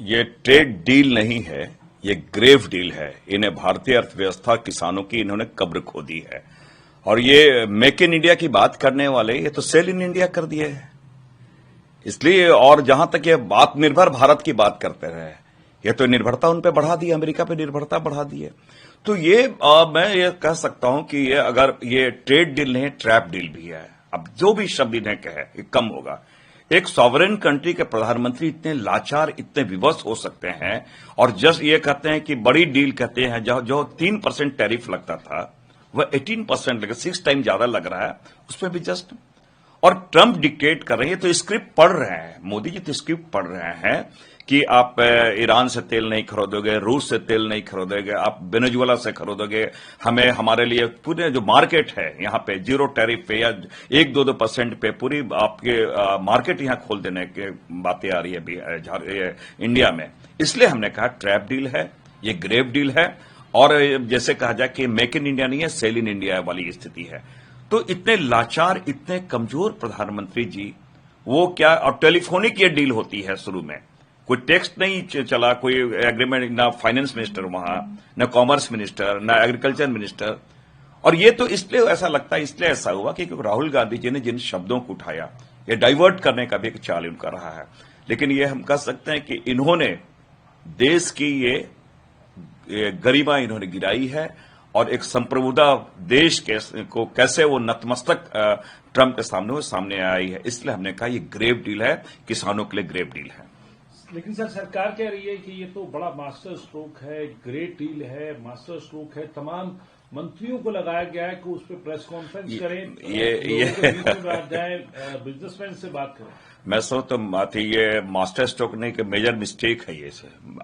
ये trade deal नहीं है, ये ग्रेव डील है। इन्हें भारतीय अर्थव्यवस्था, किसानों की इन्होंने कब्र खोदी है। और ये मेक इन इंडिया की बात करने वाले ये तो सेल इन इंडिया कर दिए है। इसलिए और जहां तक ये आत्मनिर्भर भारत की बात करते रहे, ये तो निर्भरता उन पे बढ़ा दी, अमेरिका पे निर्भरता बढ़ा दी है। तो ये मैं ये कह सकता हूं कि ये अगर ये ट्रेड डील नहीं, ट्रैप डील भी है। अब जो भी शब्द इन्हें कहे ये कम होगा। एक सॉवरेन कंट्री के प्रधानमंत्री इतने लाचार, इतने विवश हो सकते हैं और जस्ट ये कहते हैं कि बड़ी डील कहते हैं। जो 3% टैरिफ लगता था वह 18% लगा, 6 टाइम ज्यादा लग रहा है उस पर भी जस्ट। और ट्रंप डिक्टेट कर रहे हैं, तो स्क्रिप्ट पढ़ रहे हैं, मोदी जी तो स्क्रिप्ट पढ़ रहे हैं कि आप ईरान से तेल नहीं खरीदोगे, रूस से तेल नहीं खरीदोगे, आप वेनेजुएला से खरीदोगे, हमें हमारे लिए पूरे जो मार्केट है यहाँ पे 0 टैरिफ पे या 1-2% पे पूरी आपके मार्केट यहाँ खोल देने की बातें आ रही है इंडिया में। इसलिए हमने कहा ट्रैप डील है, ये ग्रेव डील है। और जैसे कहा जाए कि मेक इन इंडिया नहीं है, सेल इन इंडिया वाली स्थिति है। तो इतने लाचार, इतने कमजोर प्रधानमंत्री जी, वो क्या। और टेलीफोनिक ये डील होती है शुरू में, कोई टेक्स्ट नहीं चला, कोई एग्रीमेंट, ना फाइनेंस मिनिस्टर वहां, ना कॉमर्स मिनिस्टर, ना एग्रीकल्चर मिनिस्टर। और ये तो इसलिए ऐसा लगता है, इसलिए ऐसा हुआ कि राहुल गांधी जी ने जिन शब्दों को उठाया, ये डाइवर्ट करने का भी एक चाल उनका रहा है। लेकिन ये हम कह सकते हैं कि इन्होंने देश की ये गरिमा इन्होंने गिराई है। और एक संप्रभुता देश को कैसे वो नतमस्तक ट्रंप के सामने वो सामने आई है। इसलिए हमने कहा ये ग्रेव डील है, किसानों के लिए ग्रेव डील है। लेकिन सर, सरकार कह रही है कि ये तो बड़ा मास्टर स्ट्रोक है, ग्रेट डील है, मास्टर स्ट्रोक है। तमाम मंत्रियों को लगाया गया है कि उस पर प्रेस कॉन्फ्रेंस करें, जाए, बिजनेसमैन से बात करें। मैं सोच तो आती ये मास्टर स्ट्रोक नहीं कि मेजर मिस्टेक है। ये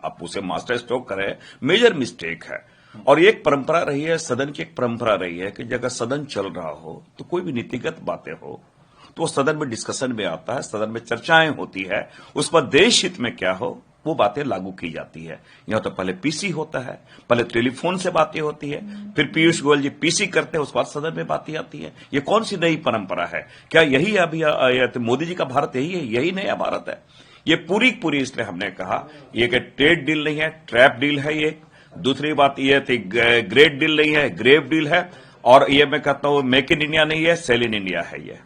आप उसे मास्टर स्ट्रोक करें, मेजर मिस्टेक है। और ये एक परंपरा रही है, सदन की एक परंपरा रही है कि जगह सदन चल रहा हो तो कोई भी नीतिगत बातें हो तो वो सदन में डिस्कशन में आता है, सदन में चर्चाएं होती है, उस पर देश हित में क्या हो वो बातें लागू की जाती है। यहां तो पहले पीसी होता है, पहले टेलीफोन से बातें होती है, फिर पीयूष गोयल जी पीसी करते हैं, उसके बाद सदन में बातें आती है। ये कौन सी नई परंपरा है? क्या यही अभी मोदी जी का भारत यही है? यही नया भारत है? ये पूरी इसलिए हमने कहा ये कि ट्रेड डील नहीं है, ट्रैप डील है ये। दूसरी बात यह थी ग्रेट डील नहीं है, ग्रेव डील है। और ये मैं कहता हूं मेक इन इंडिया नहीं है, सेल इन इंडिया है ये।